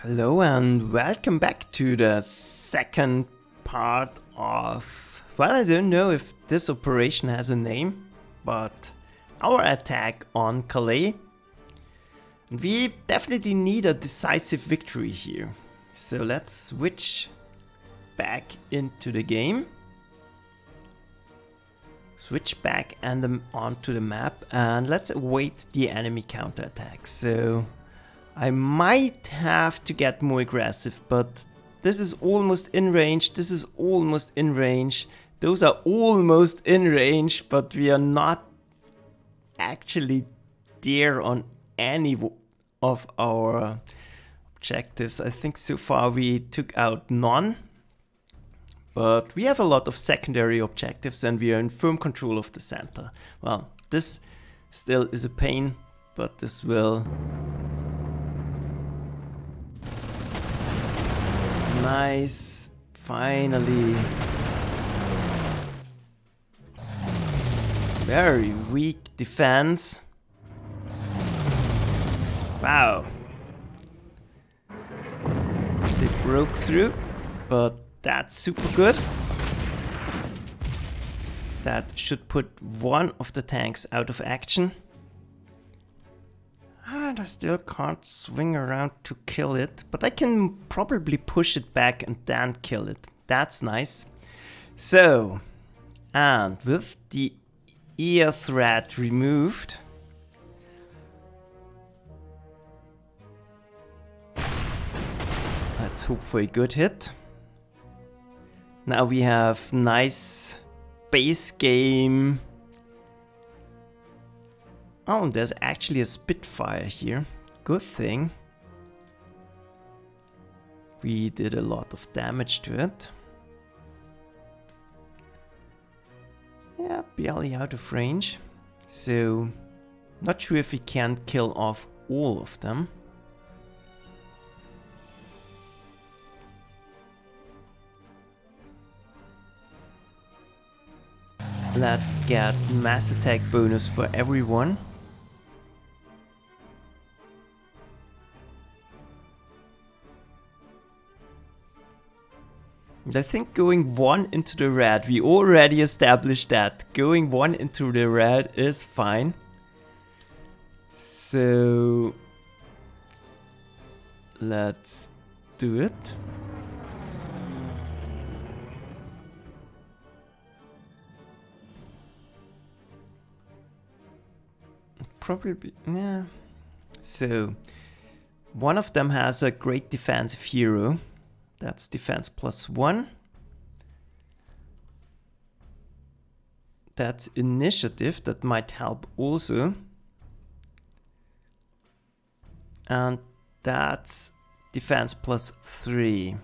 Hello and welcome back to the second part of, well, I don't know if this operation has a name, but our attack on Calais. We definitely need a decisive victory here. So let's switch back into the game. Switch back and onto the map and let's await the enemy counterattack. So I might have to get more aggressive, but this is almost in range, this is almost in range. Those are almost in range, but we are not actually there on any of our objectives. I think so far we took out none, but we have a lot of secondary objectives and we are in firm control of the center. Well, this still is a pain, but this will... Nice, finally. Very weak defense. Wow. They broke through, but that's super good. That should put one of the tanks out of action. And I still can't swing around to kill it, but I can probably push it back and then kill it. That's nice. So, and with the ear threat removed, let's hope for a good hit. Now we have nice base game. Oh, and there's actually a Spitfire here. Good thing. We did a lot of damage to it. Yeah, barely out of range. So, not sure if we can kill off all of them. Let's get mass attack bonus for everyone. And I think going one into the red, we already established that going one into the red is fine. So let's do it. Probably, yeah. So one of them has a great defensive hero. That's defense +1. That's initiative, that might help also. And that's defense +3.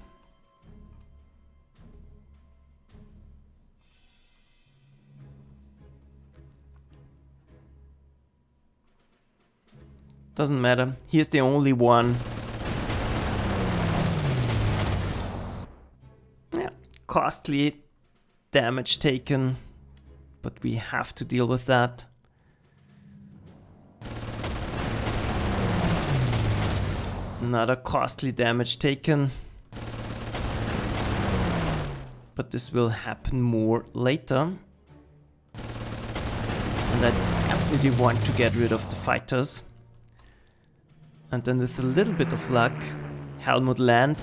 Doesn't matter, he's the only one. Yeah, costly damage taken, but we have to deal with that. Another costly damage taken. But this will happen more later. And I definitely want to get rid of the fighters. And then with a little bit of luck, Helmut land.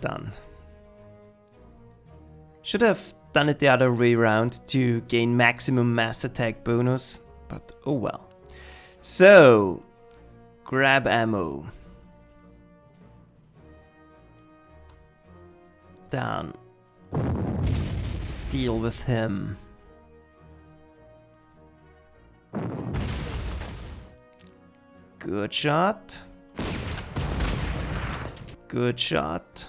Done. Should have done it the other way around to gain maximum mass attack bonus, but oh well. So, grab ammo. Down. Deal with him. Good shot. Good shot.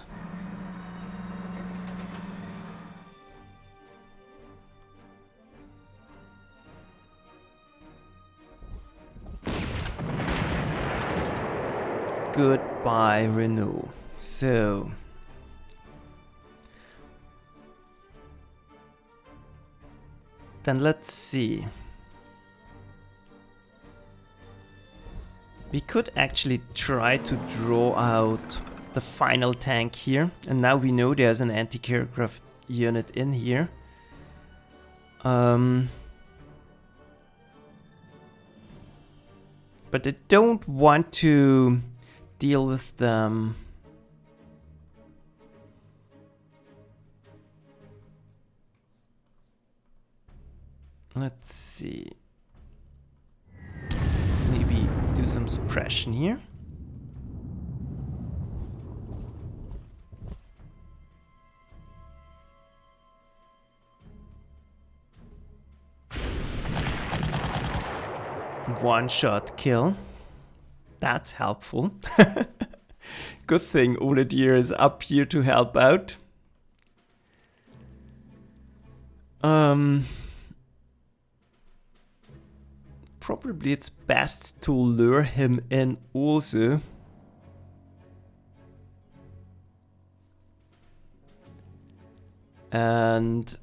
Goodbye, Renault. So, then let's see. We could actually try to draw out the final tank here. And now we know there's an anti-aircraft unit in here. But I don't want to deal with them. Let's see. Maybe do some suppression here. One shot kill. That's helpful. Good thing Oladir is up here to help out. Probably it's best to lure him in also. And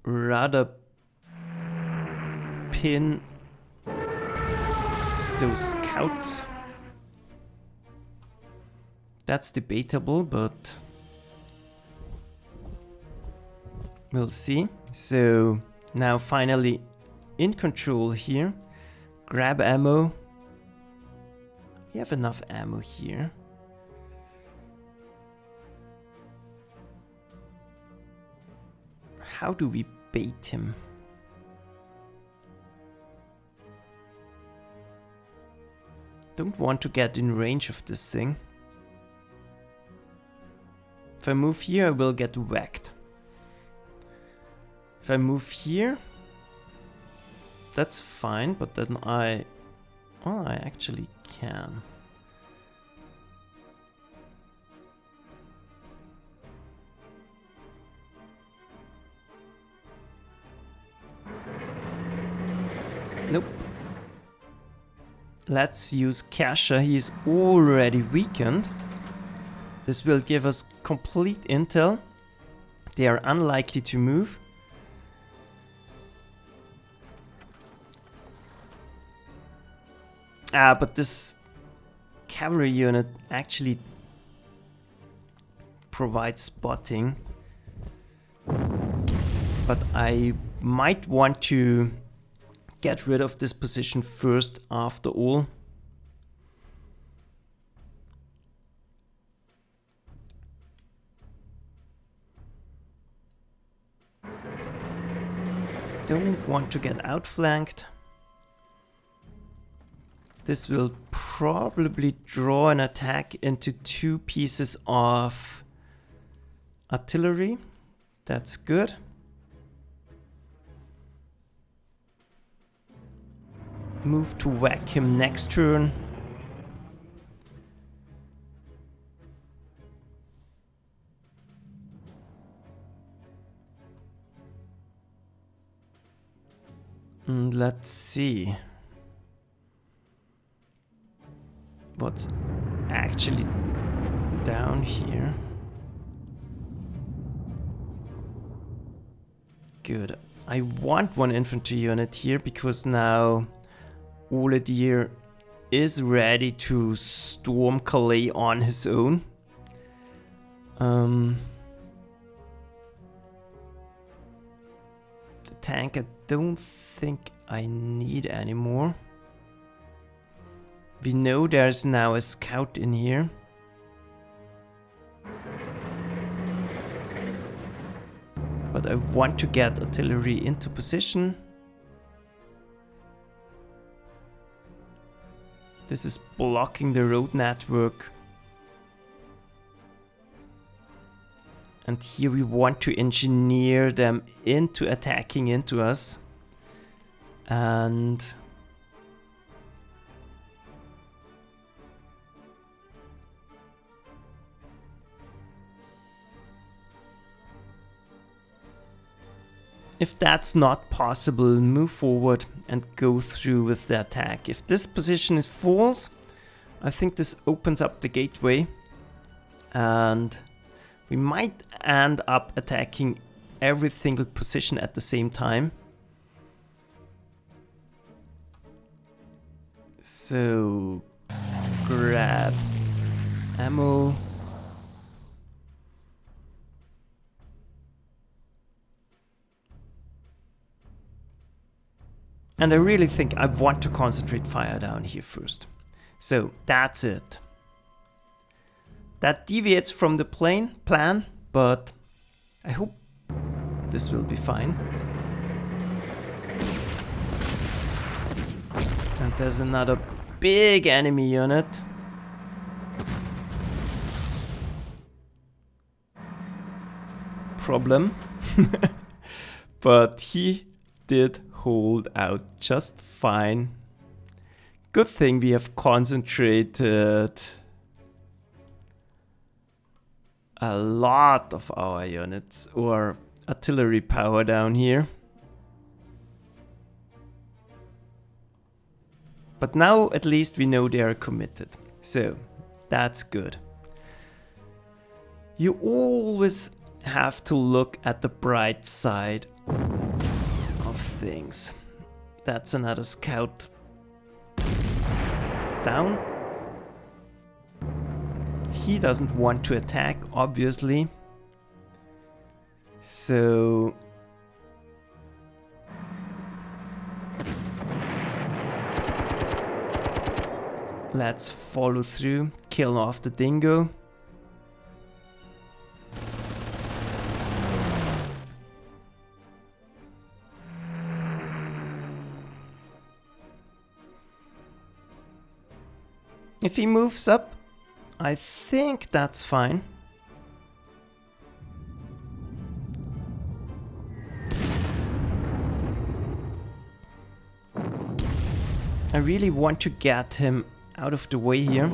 rather pin those scouts. That's debatable, but we'll see. So now finally in control here. Grab ammo. We have enough ammo here. How do we bait him? Don't want to get in range of this thing. If I move here, I will get whacked. If I move here, that's fine, but then I actually can. Nope. Let's use Kasha. He's already weakened. This will give us complete intel. They are unlikely to move. But this cavalry unit actually provides spotting. But I might want to get rid of this position first after all. Don't want to get outflanked. This will probably draw an attack into 2 pieces of artillery. That's good. Move to whack him next turn. And let's see what's actually down here. Good. I want 1 infantry unit here because now Oladir is ready to storm Calais on his own. The tank I don't think I need anymore. We know there's now a scout in here. But I want to get artillery into position. This is blocking the road network. And here we want to engineer them into attacking into us. And if that's not possible, move forward and go through with the attack. If this position is false, I think this opens up the gateway and we might end up attacking every single position at the same time. So grab ammo. And I really think I want to concentrate fire down here first. So that's it. That deviates from the plan, but I hope this will be fine. And there's another big enemy unit. Problem. But he did hold out just fine. Good thing we have concentrated a lot of our units or artillery power down here. But now at least we know they are committed. So that's good. You always have to look at the bright side of things. That's another scout down. He doesn't want to attack, obviously. So let's follow through, kill off the dingo. If he moves up, I think that's fine. I really want to get him out of the way here.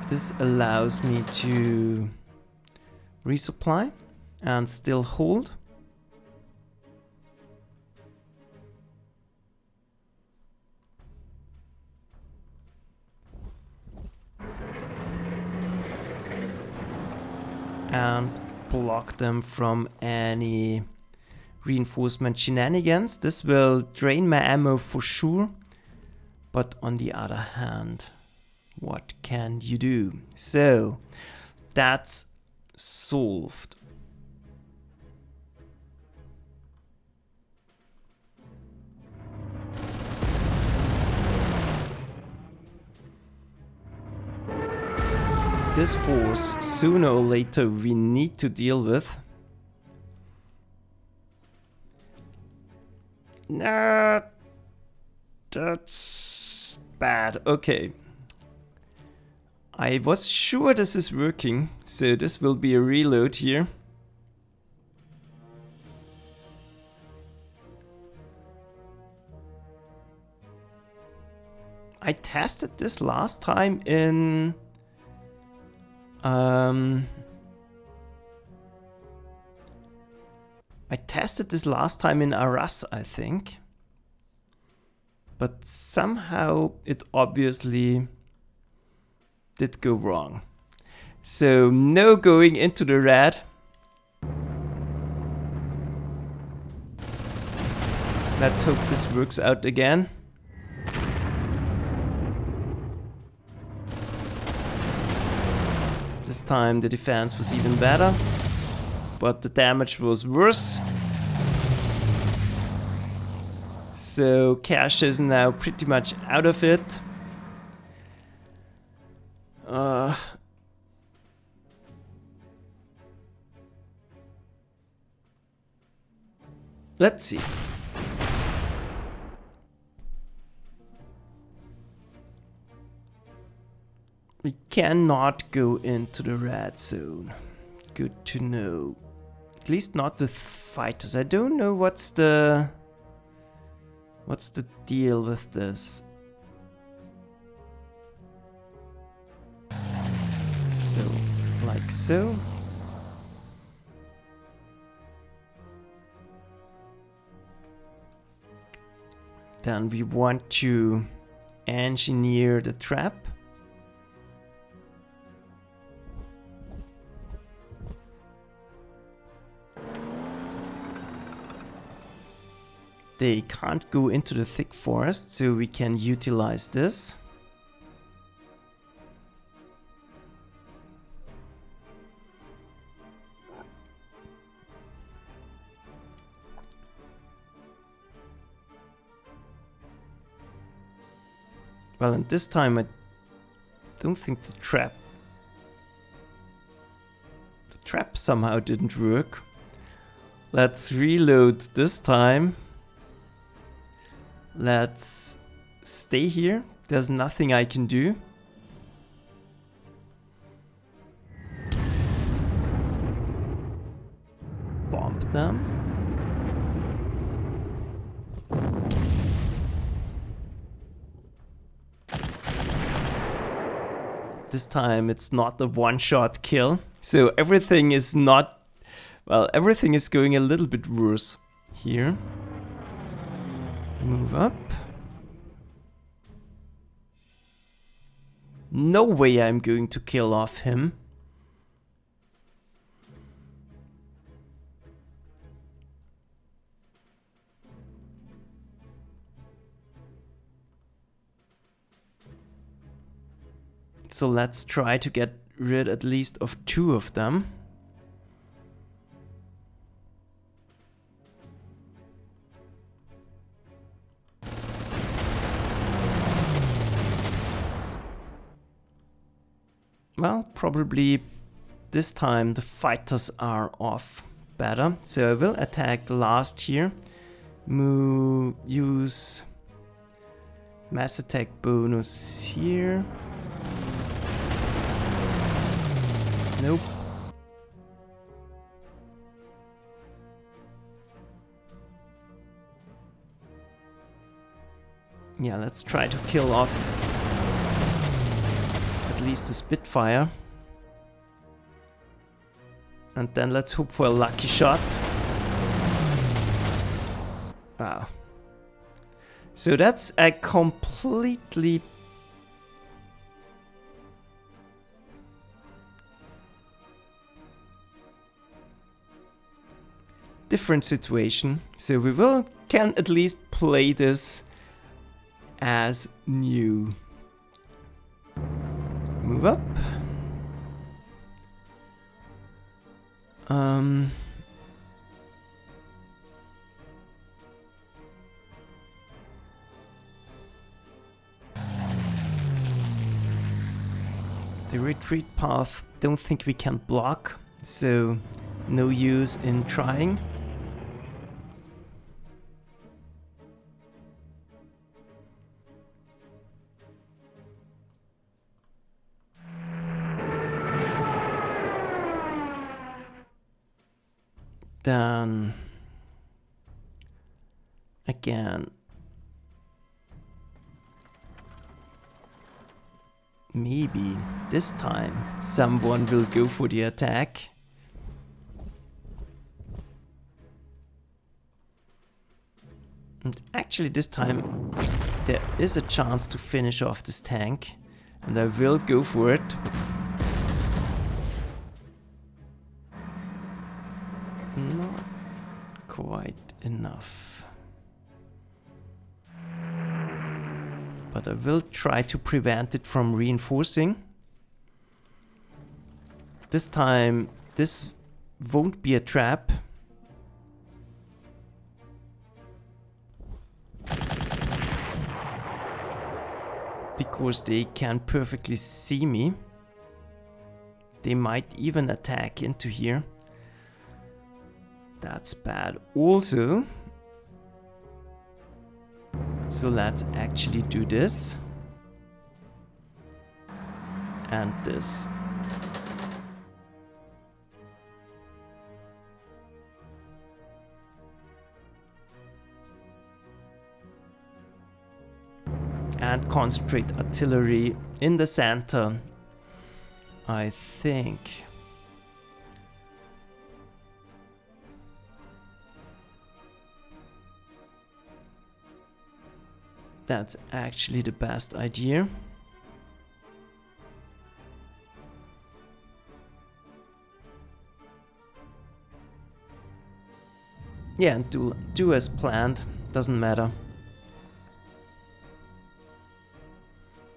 This allows me to resupply and still hold. And block them from any reinforcement shenanigans. This will drain my ammo for sure. But on the other hand, what can you do? So that's solved. This force, sooner or later, we need to deal with. Nah, that's bad. Okay. I was sure this is working, so this will be a reload here. I tested this last time in Arras, I think. But somehow it obviously did go wrong. So no going into the red. Let's hope this works out again. This time the defense was even better, but the damage was worse. So Cash is now pretty much out of it. Let's see. We cannot go into the red zone. Good to know. At least not with fighters. I don't know what's the deal with this. So, like so. Then we want to engineer the trap. they can't go into the thick forest, so we can utilize this. Well, and this time I don't think the trap somehow didn't work. Let's reload this time. Let's stay here. There's nothing I can do. Bomb them. This time it's not a one-shot kill. So everything is not... Well, everything is going a little bit worse here. Move up. No way I'm going to kill off him. So let's try to get rid at least of 2 of them. Well, probably this time the fighters are off better. So I will attack last here. Use mass attack bonus here. Nope. Yeah, let's try to kill off at least the Spitfire. And then let's hope for a lucky shot. Wow. So that's a completely different situation. So we can at least play this as new. Move up. The retreat path, don't think we can block, so no use in trying. Then again, maybe this time someone will go for the attack. And actually this time there is a chance to finish off this tank, and I will go for it. Not quite enough. But I will try to prevent it from reinforcing. This time this won't be a trap. Because they can perfectly see me. They might even attack into here. That's bad also. So let's actually do this. And this. And concentrate artillery in the center, I think. That's actually the best idea. Yeah, and do as planned. Doesn't matter.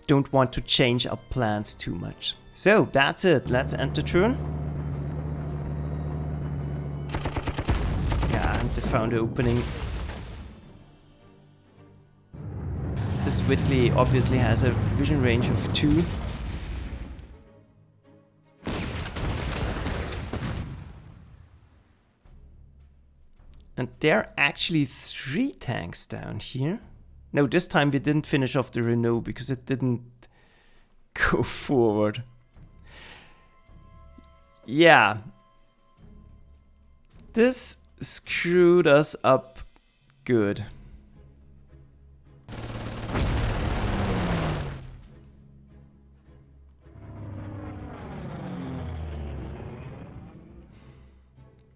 Don't want to change our plans too much. So that's it. Let's end the turn. Yeah, and they found the opening. This Whitley obviously has a vision range of 2. And there are actually 3 tanks down here. No, this time we didn't finish off the Renault because it didn't go forward. Yeah. This screwed us up good.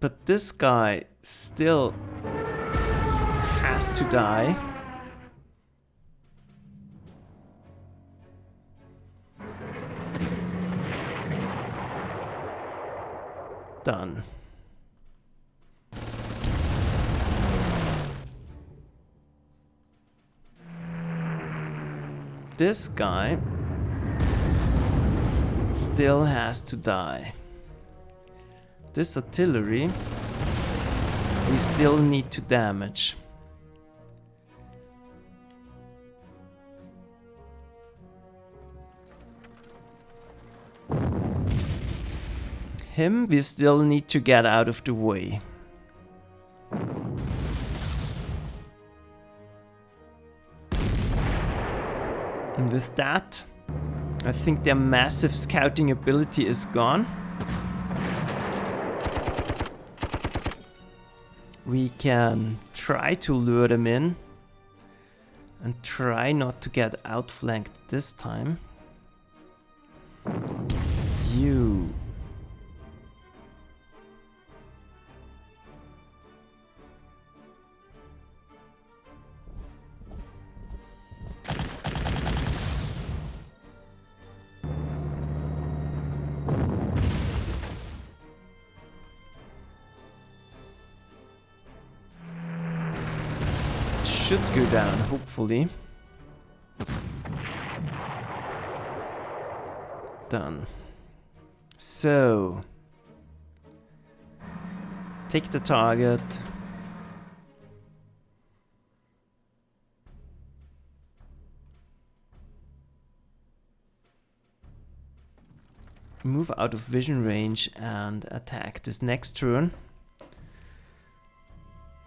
But this guy still has to die. Done. This guy still has to die. This artillery we still need to damage. Him we still need to get out of the way. And with that, I think their massive scouting ability is gone. We can try to lure them in and try not to get outflanked this time. You. Should go down, hopefully. Done. So, take the target. Move out of vision range and attack this next turn.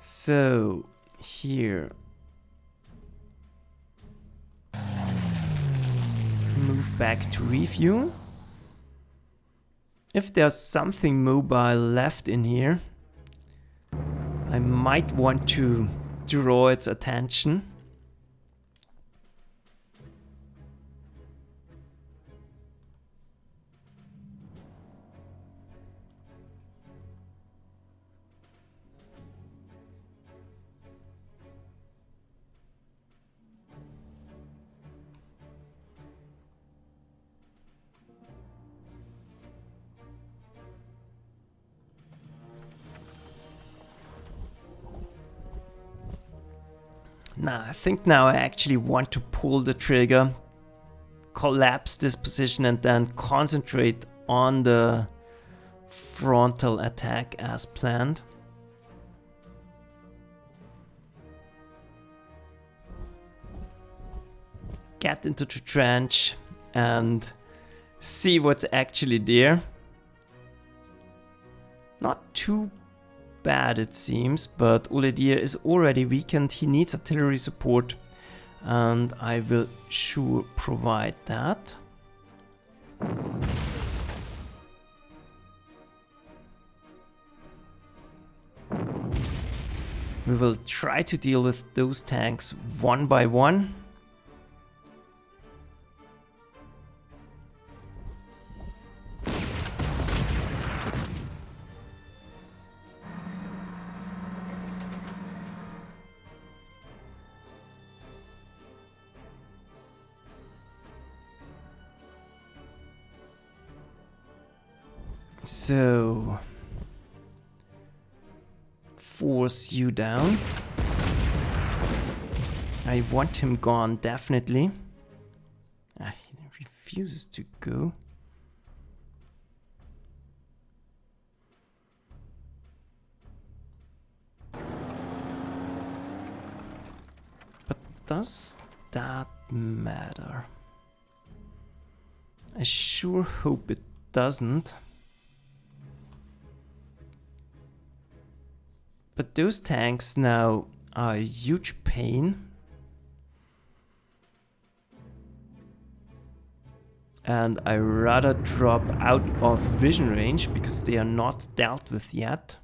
So, here. Move back to review. If there's something mobile left in here, I might want to draw its attention. Now, I think now I actually want to pull the trigger, collapse this position and then concentrate on the frontal attack as planned. Get into the trench and see what's actually there. Not too bad it seems, but Oledier is already weakened. He needs artillery support and I will sure provide that. We will try to deal with those tanks one by one. So, force you down. I want him gone, definitely. He refuses to go. But does that matter? I sure hope it doesn't. But those tanks now are a huge pain. And I rather drop out of vision range because they are not dealt with yet.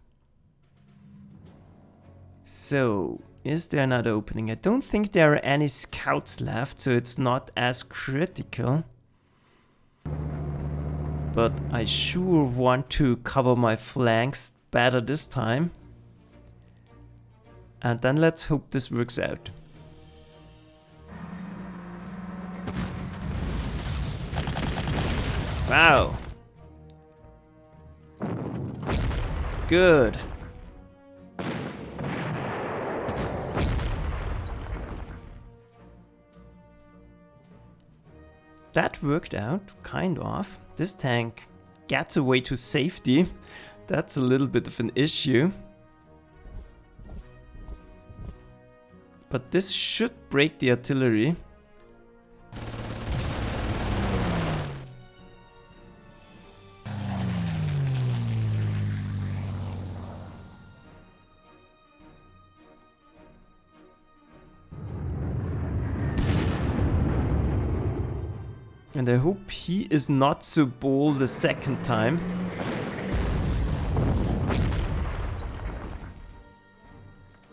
So, is there another opening? I don't think there are any scouts left, so it's not as critical. But I sure want to cover my flanks better this time. And then let's hope this works out. Wow. Good. That worked out, kind of. This tank gets away to safety. That's a little bit of an issue. But this should break the artillery. And I hope he is not so bold the second time.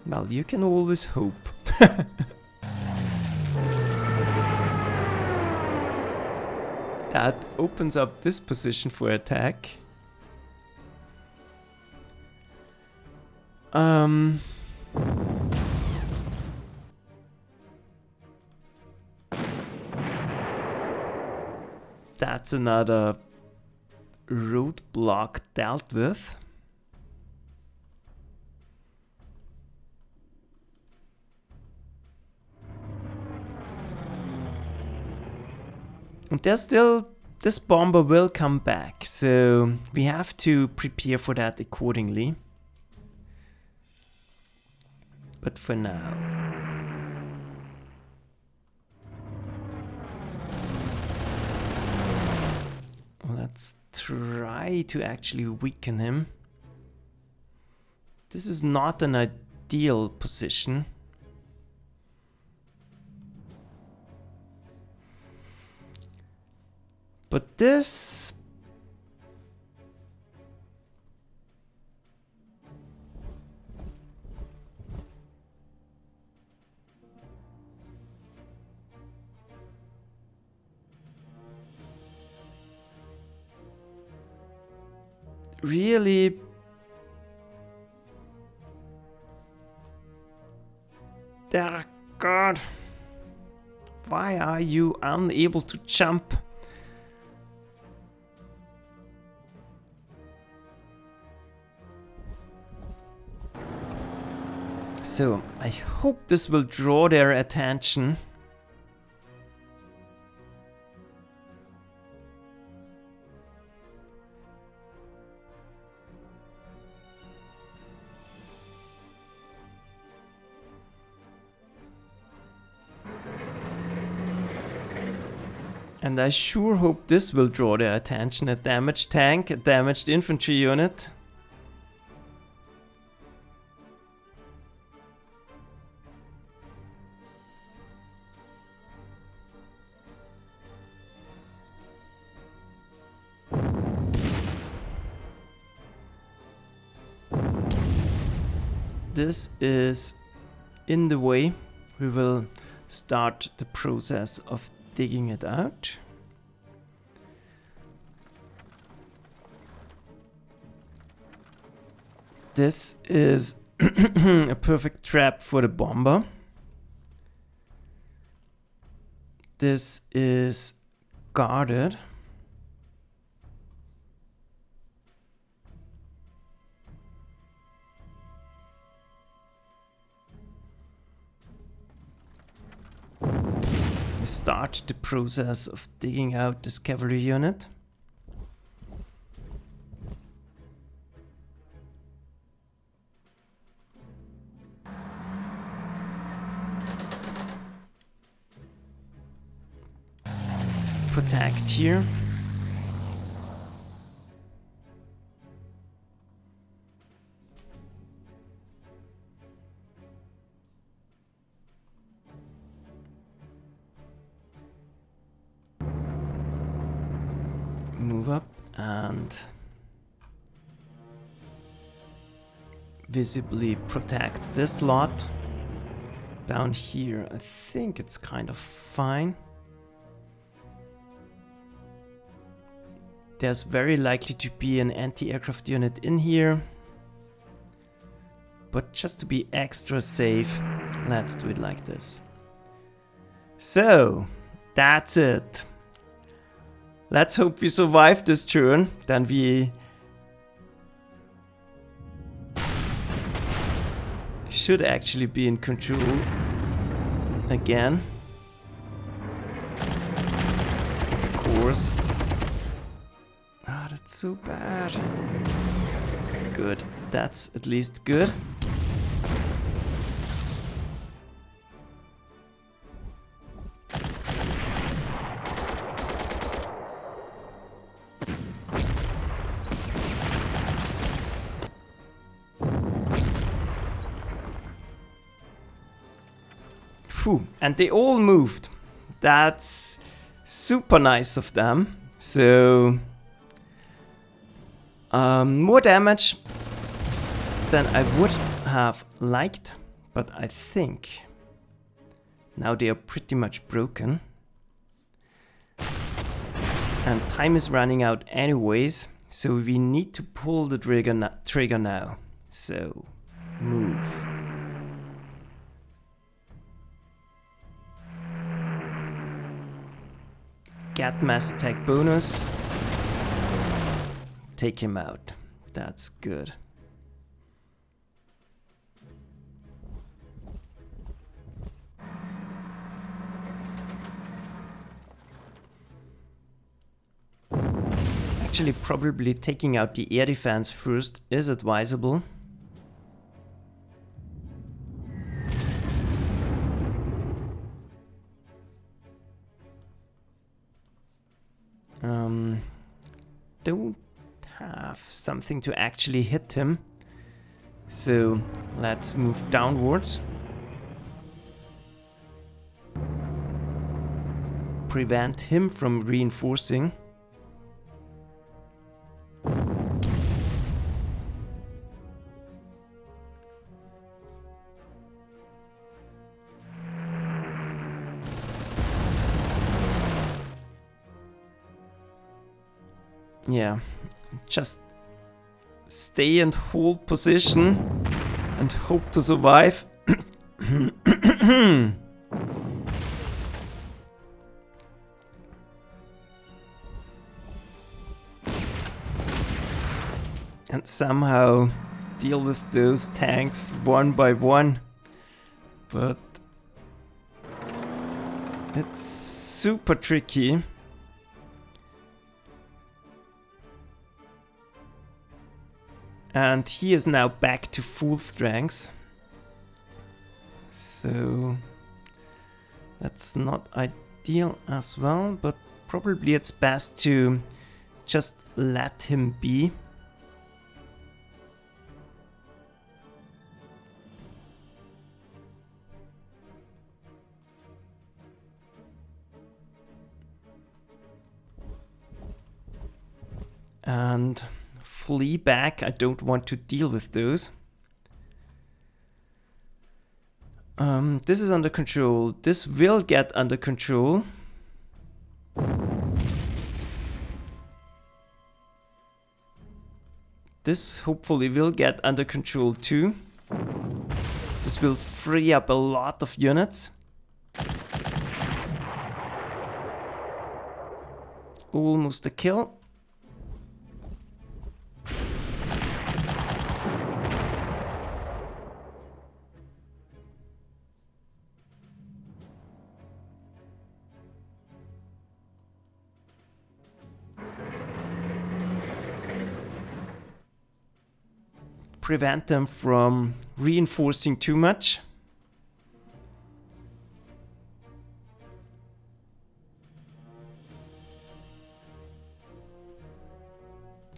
Well, you can always hope. That opens up this position for attack. That's another roadblock dealt with. And there's still, this bomber will come back, so we have to prepare for that accordingly. But for now, let's try to actually weaken him. This is not an ideal position. But this... really... Dear God, why are you unable to jump? So, I hope this will draw their attention. And I sure hope this will draw their attention. A damaged tank, a damaged infantry unit. This is in the way. We will start the process of digging it out. This is a perfect trap for the bomber. This is guarded. start the process of digging out this cavalry unit. Protect here. Move up and visibly protect this lot. Down here, I think it's kind of fine. There's very likely to be an anti-aircraft unit in here. But just to be extra safe, let's do it like this. So, that's it. Let's hope we survive this turn. Then we should actually be in control again. Of course. Ah, that's so bad. Good. That's at least good. Phew. And they all moved. That's super nice of them. So more damage than I would have liked, but I think now they are pretty much broken. And time is running out anyways, so we need to pull the trigger now. So move. Get mass attack bonus. Take him out. That's good. Actually, probably taking out the air defense first is advisable. Don't have something to actually hit him, so let's move downwards. Prevent him from reinforcing. Yeah, just stay and hold position and hope to survive. And somehow deal with those tanks one by one. But it's super tricky. And he is now back to full strength. So that's not ideal as well, but probably it's best to just let him be. And flee back. I don't want to deal with those. This is under control. This will get under control. This hopefully will get under control too. This will free up a lot of units. Almost a kill. prevent them from reinforcing too much.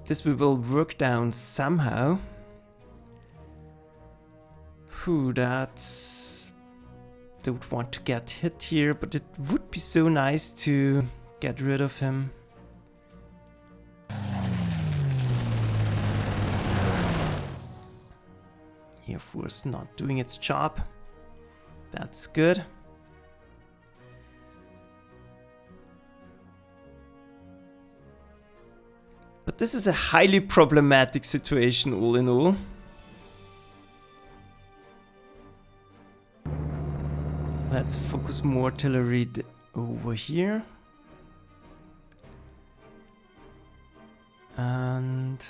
This we will work down somehow. Whew, that's... Don't want to get hit here, but it would be so nice to get rid of him. Air Force not doing its job. That's good. But this is a highly problematic situation all in all. Let's focus more artillery over here. And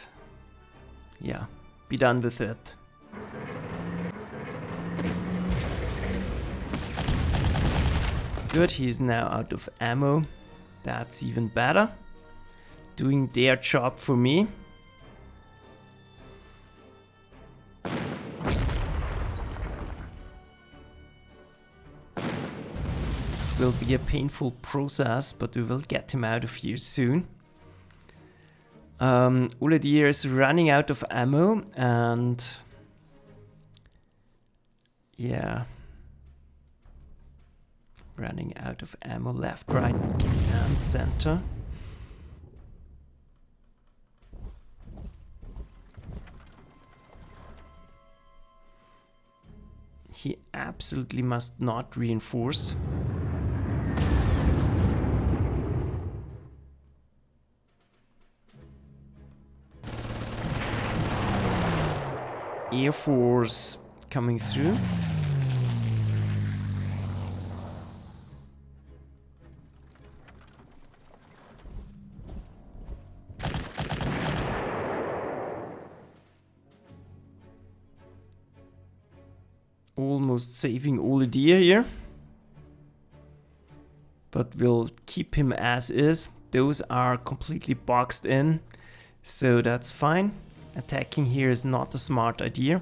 yeah, be done with it. Good, he is now out of ammo. That's even better. Doing their job for me. Will be a painful process, but we will get him out of here soon. Uledier is running out of ammo, and yeah, running out of ammo left, right, and center. He absolutely must not reinforce. Air Force coming through. Almost saving Uledier here. But we'll keep him as is. Those are completely boxed in, so that's fine. Attacking here is not a smart idea.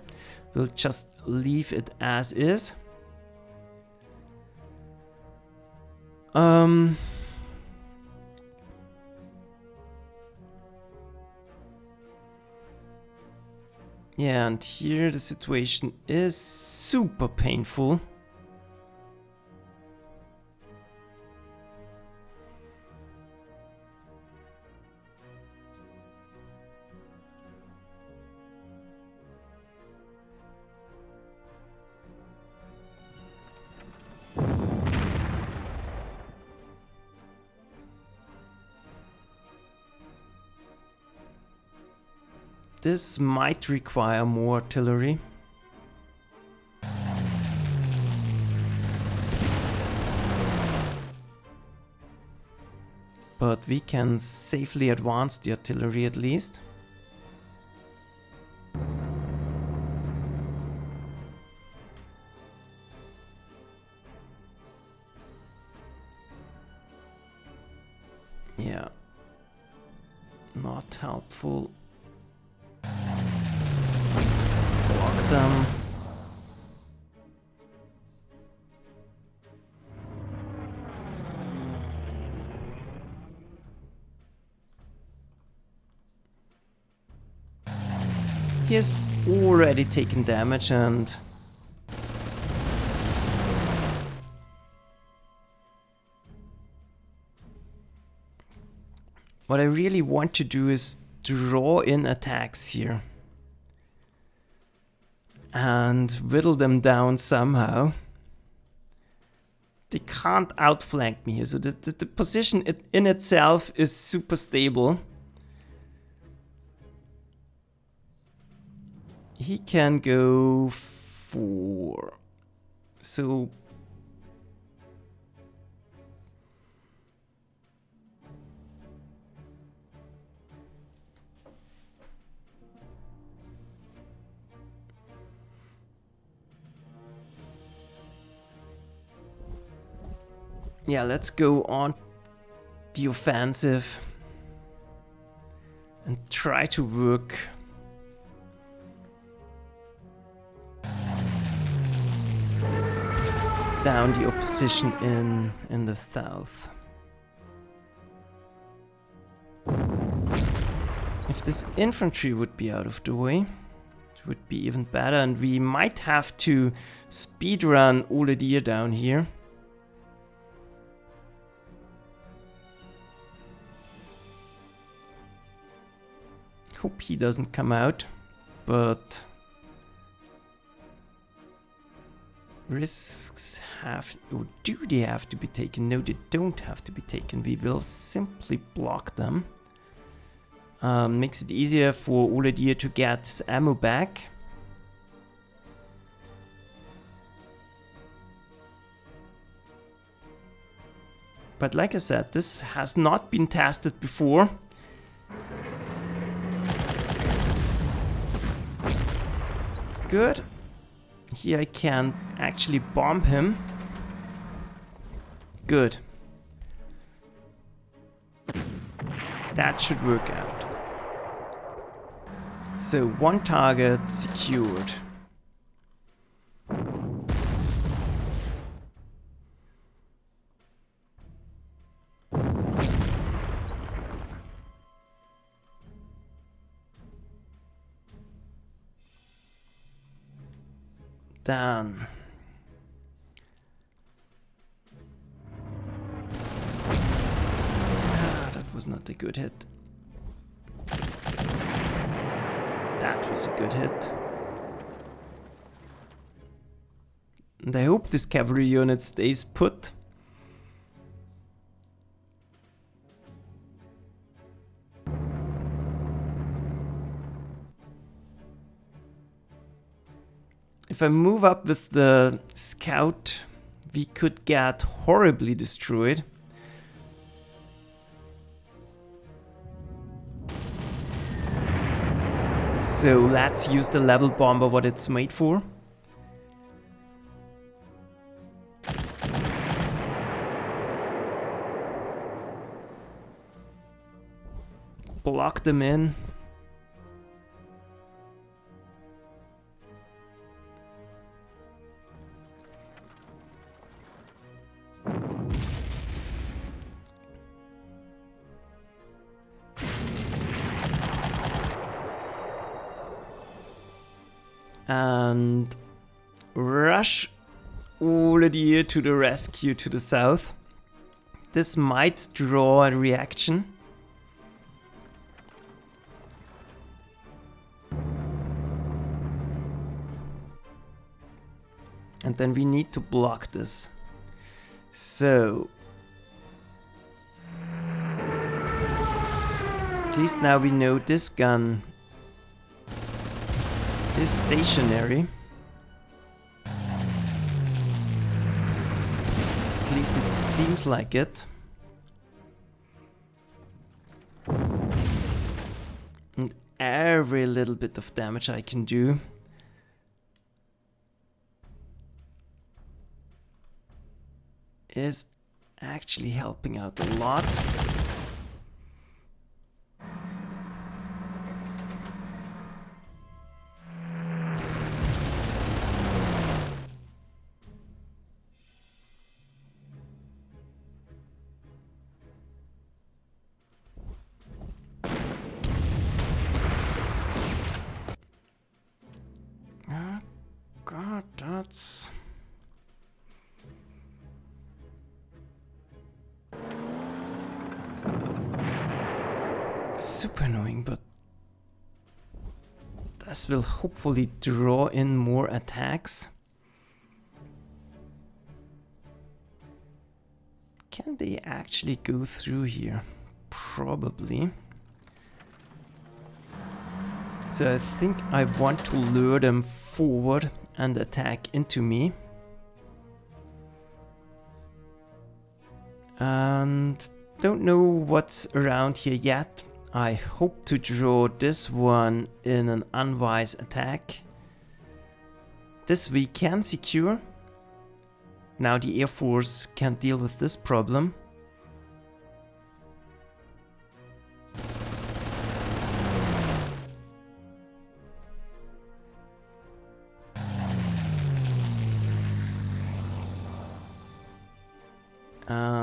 We'll just leave it as is. Yeah, and here the situation is super painful. This might require more artillery. But we can safely advance the artillery at least. Yeah. Not helpful. Block them. He has already taken damage, and what I really want to do is draw in attacks here and whittle them down somehow. They can't outflank me here, so the position in itself is super stable. He can go for... So... Yeah, let's go on the offensive and try to work down the opposition in the south. If this infantry would be out of the way, it would be even better, and we might have to speedrun Oladier down here. Hope he doesn't come out, but risks have, or do they have to be taken? No, they don't have to be taken. We will simply block them. Makes it easier for Oladier to get his ammo back. But like I said, this has not been tested before. Good. Here I can actually bomb him. Good. That should work out. So, one target secured. Done. Ah, that was not a good hit. That was a good hit. And I hope this cavalry unit stays put. If I move up with the scout, we could get horribly destroyed. So let's use the level bomber, what it's made for. Block them in. And rush Oladier to the rescue to the south. This might draw a reaction. And then we need to block this. So at least now we know this gun is stationary. At least it seems like it. And every little bit of damage I can do is actually helping out a lot. God, that's super annoying, but this will hopefully draw in more attacks. Can they actually go through here? Probably. So I think I want to lure them forward and attack into me. And don't know what's around here yet. I hope to draw this one in an unwise attack. This we can secure. Now the Air Force can deal with this problem.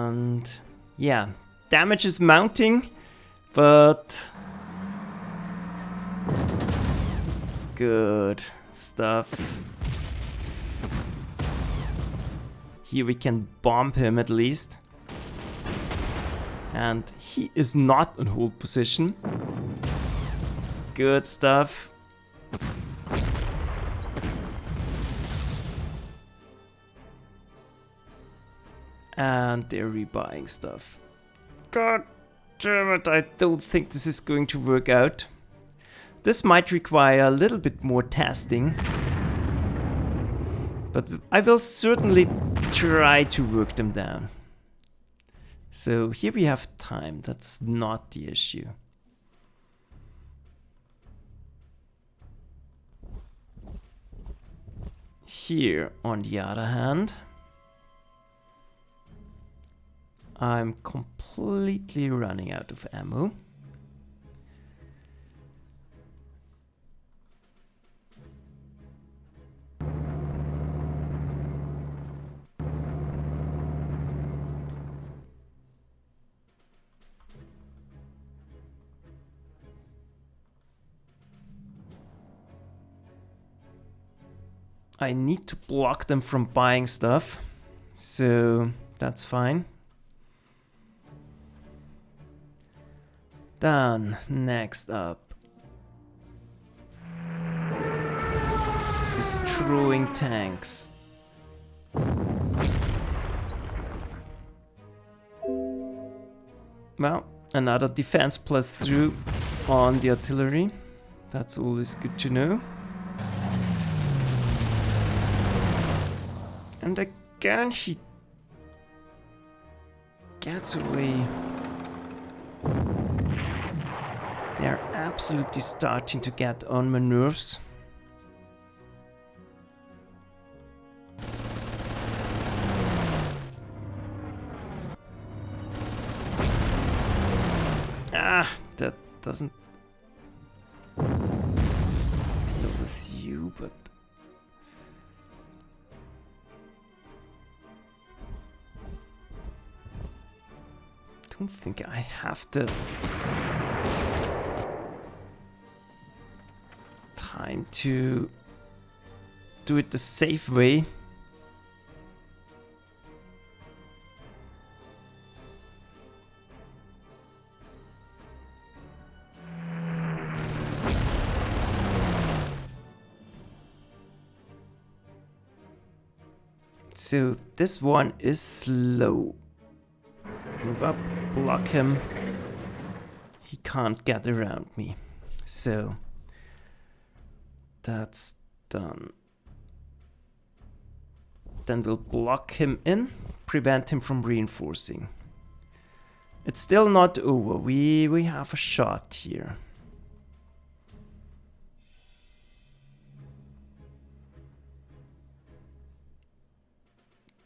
And yeah, damage is mounting, but good stuff. Here we can bomb him at least. And he is not in hold position. Good stuff. And they're rebuying stuff. God damn it, I don't think this is going to work out. This might require a little bit more testing. But I will certainly try to work them down. So here we have time, that's not the issue. Here, on the other hand, I'm completely running out of ammo. I need to block them from buying stuff, so that's fine. Then, next up. Destroying tanks. Well, another defense plus through on the artillery. That's always good to know. And again, he gets away. They're absolutely starting to get on my nerves. Ah, that doesn't deal with you, but I don't think I have the time to do it the safe way. So this one is slow. Move up, block him. He can't get around me. So that's done. Then we'll block him in, prevent him from reinforcing. It's still not over. We have a shot here.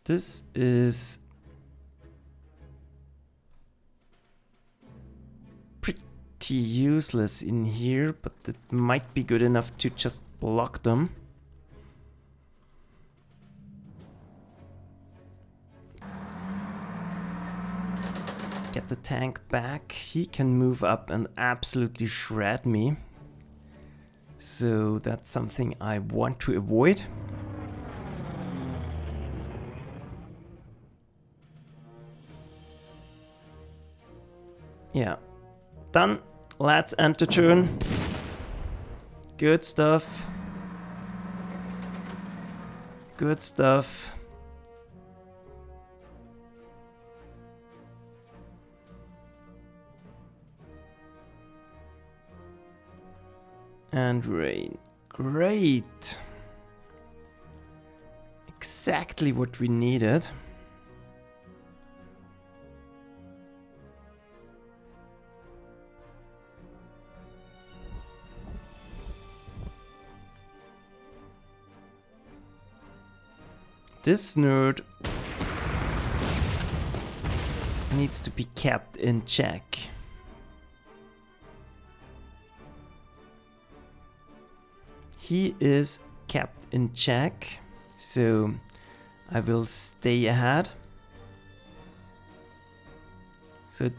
This is pretty useless in here, but it might be good enough to just block them. Get the tank back. He can move up and absolutely shred me. So that's something I want to avoid. Yeah, done. Let's end the turn. Good stuff. Good stuff. And rain. Great. Exactly what we needed. This nerd needs to be kept in check. He is kept in check, so I will stay ahead. So it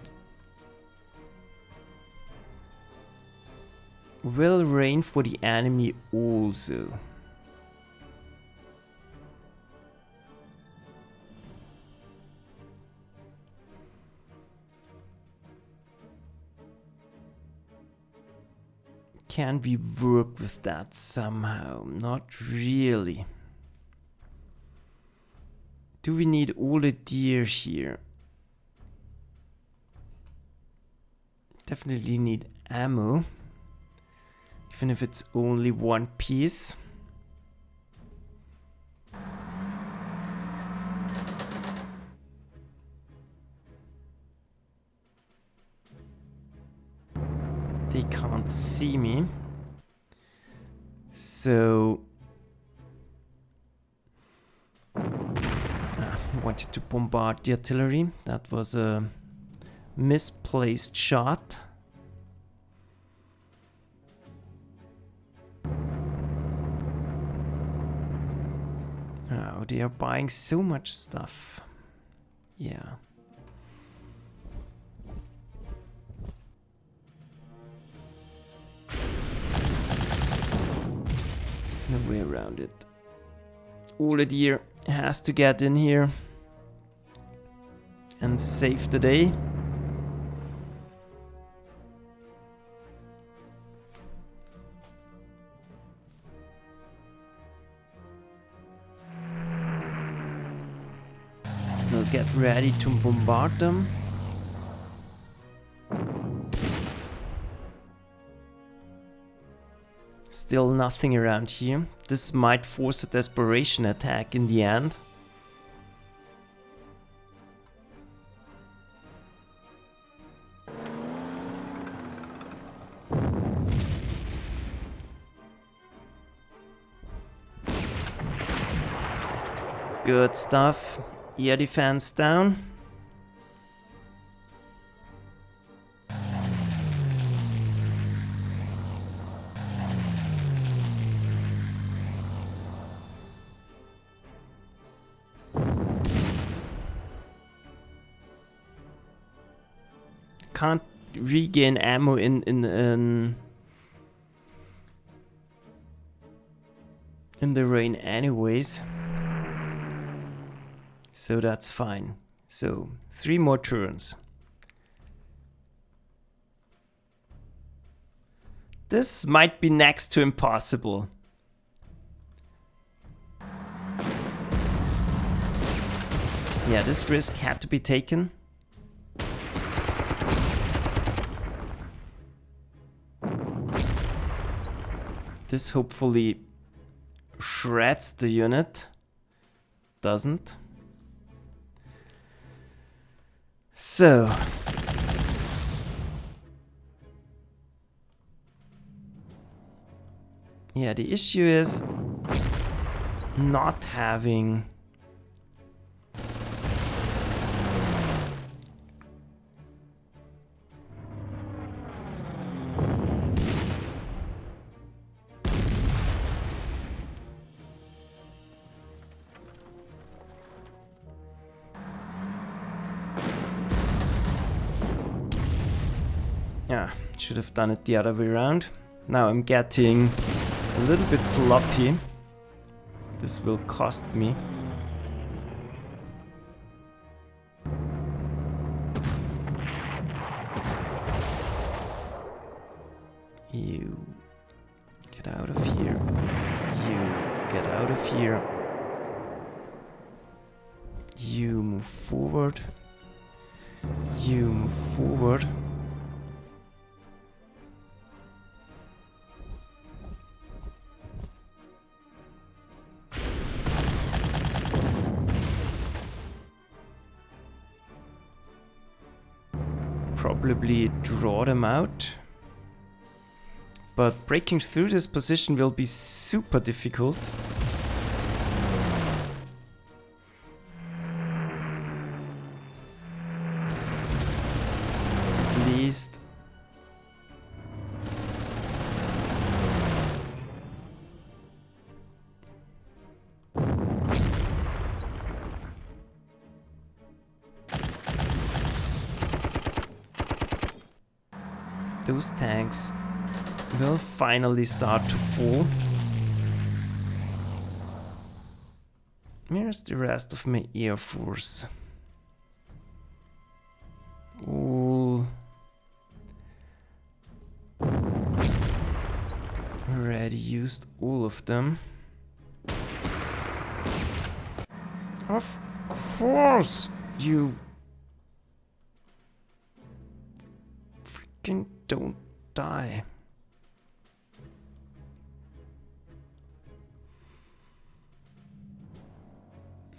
will rain for the enemy also. Can we work with that somehow? Not really. Do we need all the deer here? Definitely need ammo. Even if it's only one piece. They can't see me. So wanted to bombard the artillery. That was a misplaced shot. Oh, they are buying so much stuff. Yeah. No way around it. All the deer has to get in here and save the day. We'll get ready to bombard them. Still nothing around here. This might force a desperation attack in the end. Good stuff. Air defense down. Can't regain ammo in the rain anyways. So that's fine. So 3 more turns. This might be next to impossible. Yeah, this risk had to be taken. This hopefully shreds the unit. Doesn't. So. Yeah, the issue is not having should have done it the other way around. Now I'm getting a little bit sloppy. This will cost me. You get out of here. You get out of here. You move forward. You move forward. Probably draw them out. But breaking through this position will be super difficult. At least. those tanks will finally start to fall. Where's the rest of my Air Force? All already used all of them. Of course, you freaking don't die.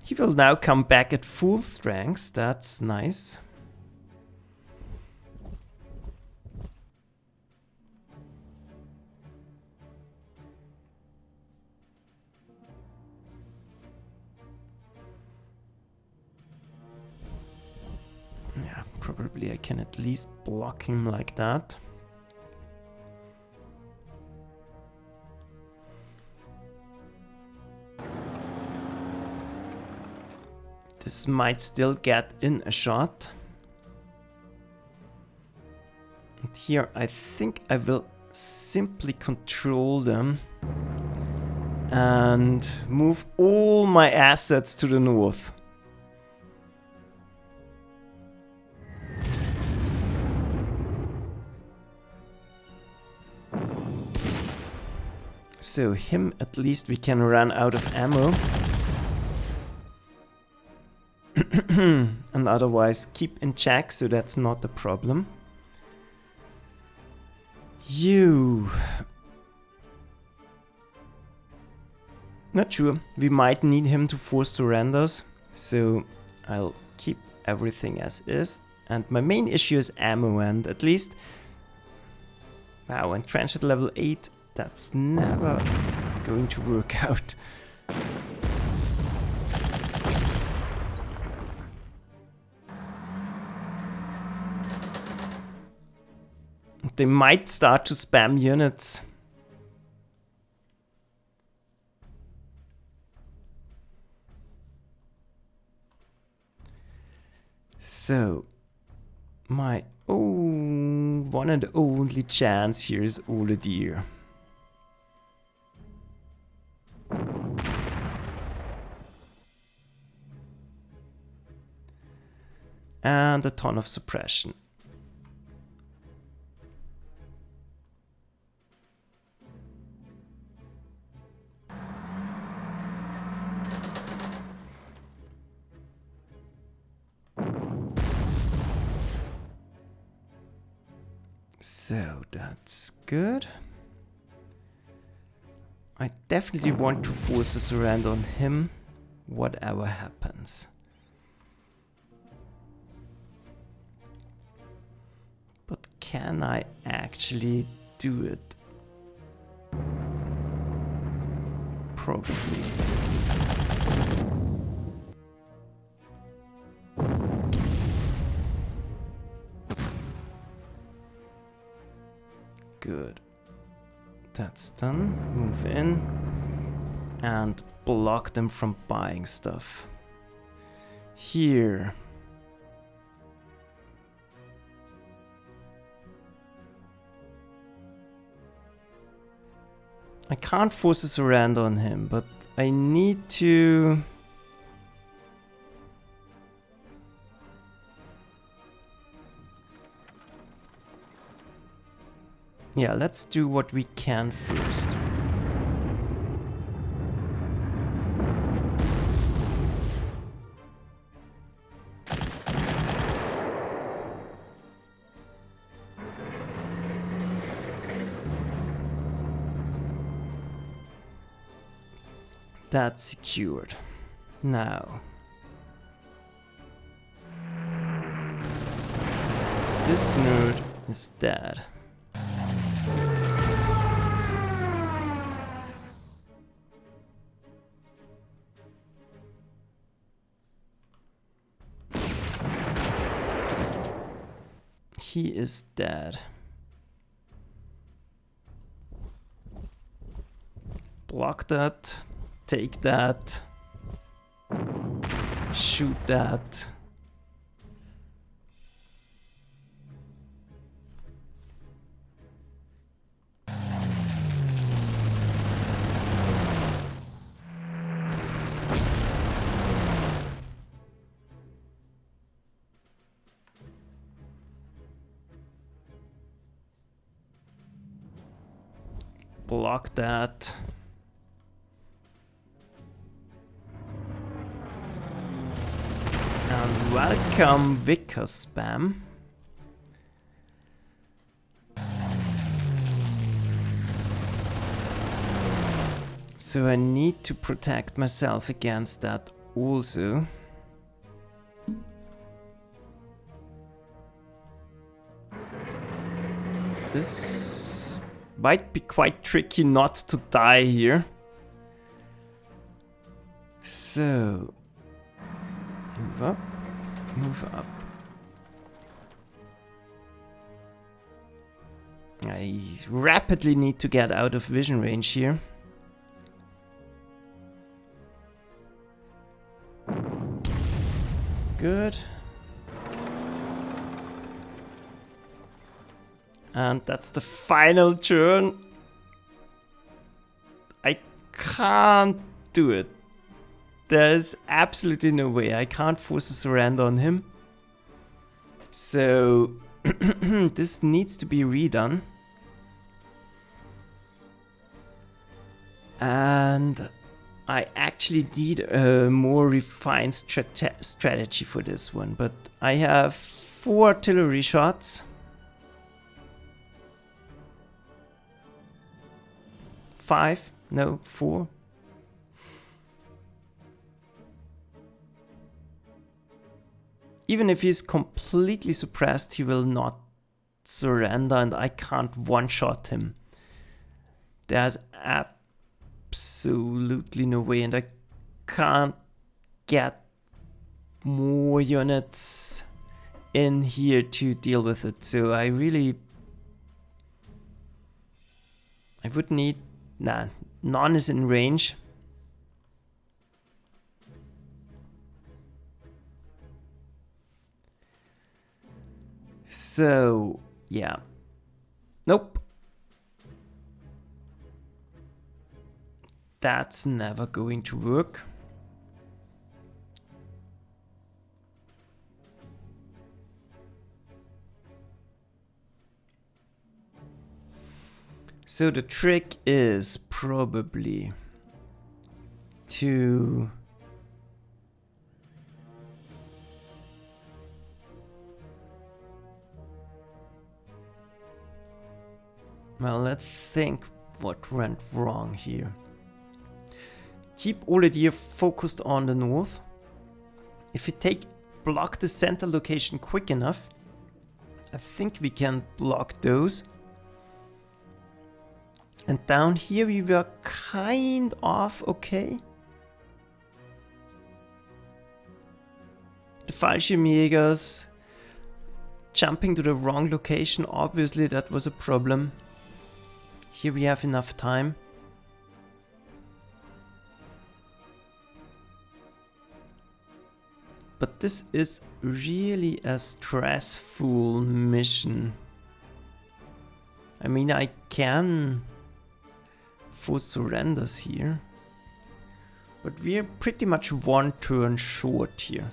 He will now come back at full strength. That's nice. Yeah, probably I can at least block him like that. This might still get in a shot. And here I think I will simply control them and move all my assets to the north. So him at least we can run out of ammo. And otherwise keep in check, so that's not a problem. You... Not sure. We might need him to force surrenders, so I'll keep everything as is. And my main issue is ammo, and at least... Wow, entrench at level 8, that's never going to work out. They might start to spam units. So, my one and only chance here is Oladir. And a ton of suppression. So that's good. I definitely want to force a surrender on him, whatever happens. But can I actually do it? Probably. Good. That's done. Move in and block them from buying stuff. Here. I can't force a surrender on him, but I need to... Yeah, let's do what we can first. That's secured. Now, this nerd is dead. He is dead. Block that. Take that. Shoot that. block that. And welcome Vickers spam. So I need to protect myself against that also. This might be quite tricky not to die here. So, move up, move up. I rapidly need to get out of vision range here. Good. And that's the final turn. I can't do it. There's absolutely no way. I can't force a surrender on him. So this needs to be redone. And I actually need a more refined strategy for this one. But I have 4 artillery shots. 5? No, 4. Even if he's completely suppressed, he will not surrender and I can't one-shot him. There's absolutely no way, and I can't get more units in here to deal with it. So I would need... Nah, none is in range. So, yeah. Nope. That's never going to work. So the trick is probably to well, let's think what went wrong here. Keep all the gear focused on the north. If we block the center location quick enough, I think we can block those. And down here we were kind of okay. The Fallschirmjägers jumping to the wrong location, obviously that was a problem. Here we have enough time. But this is really a stressful mission. I mean, I can force surrenders here, but we're pretty much 1 turn short here.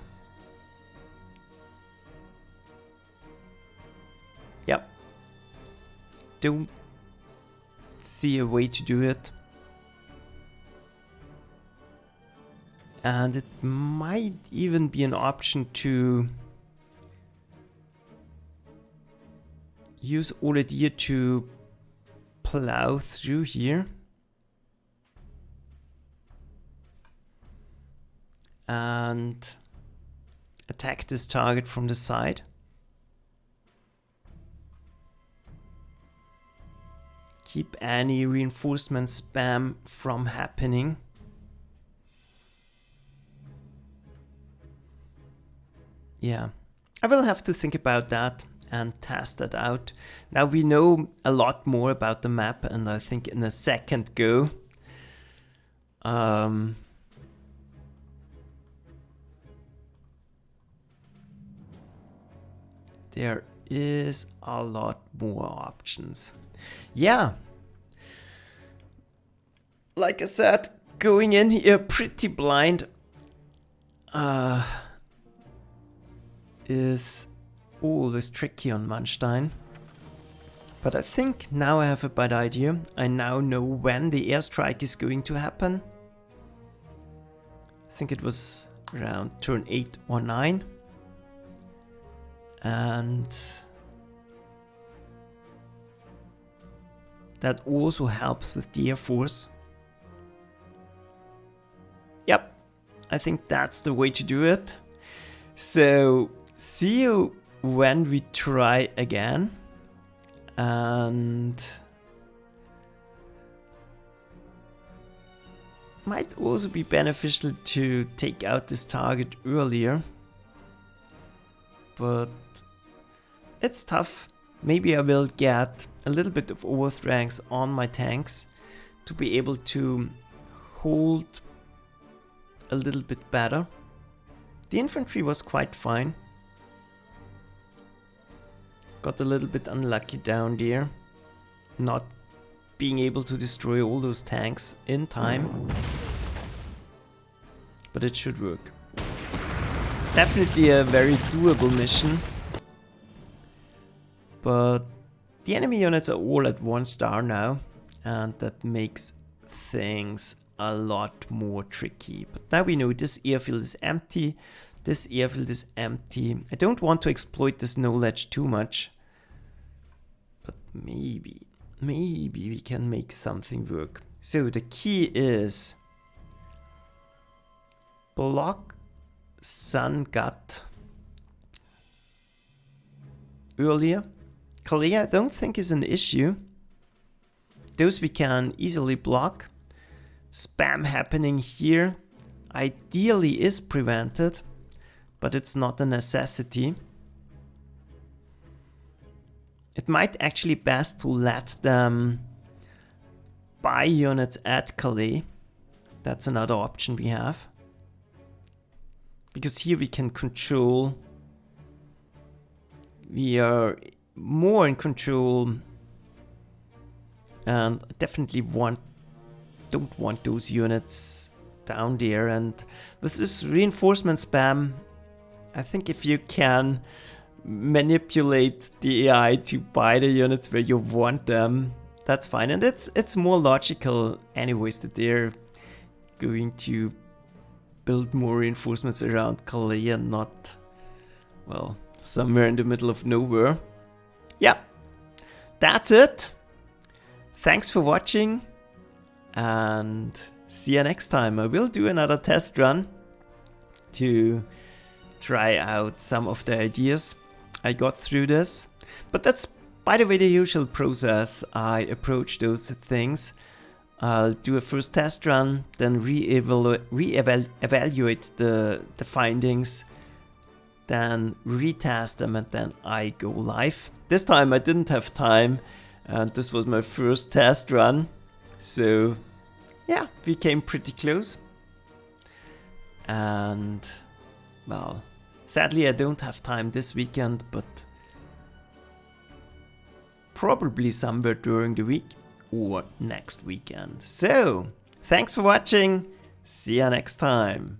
Yep. Don't see a way to do it. And it might even be an option to use all the gear to plow through here. And attack this target from the side. Keep any reinforcement spam from happening. Yeah, I will have to think about that and test that out. Now we know a lot more about the map, and I think in a second go, there is a lot more options. Yeah, like I said, going in here pretty blind is always tricky on Manstein. But I think now I have a bad idea. I now know when the airstrike is going to happen. I think it was around turn 8 or 9. And that also helps with the Air Force. Yep, I think that's the way to do it. So, see you when we try again. And might also be beneficial to take out this target earlier. But it's tough. Maybe I will get a little bit of overstrength on my tanks to be able to hold a little bit better. The infantry was quite fine. Got a little bit unlucky down there, not being able to destroy all those tanks in time. But it should work. Definitely a very doable mission. But the enemy units are all at 1 star now, and that makes things a lot more tricky. But now we know this airfield is empty, this airfield is empty. I don't want to exploit this knowledge too much, but maybe we can make something work. So the key is block Sun Gut earlier. Calais I don't think is an issue. Those we can easily block. Spam happening here ideally is prevented, but it's not a necessity. It might actually best to let them buy units at Calais. That's another option we have. Because here we can control. We are more in control, and definitely don't want those units down there. And with this reinforcement spam, I think if you can manipulate the AI to buy the units where you want them, that's fine. And it's more logical anyways that they're going to build more reinforcements around Calais and not, well, somewhere in the middle of nowhere. Yeah, that's it. Thanks for watching, and see you next time. I will do another test run to try out some of the ideas I got through this. But that's, by the way, the usual process I approach those things. I'll do a first test run, then re-evaluate the findings, then retest them, and then I go live. This time I didn't have time, and this was my first test run. So yeah, we came pretty close. And well, sadly I don't have time this weekend, but probably somewhere during the week or next weekend. So thanks for watching. See ya next time.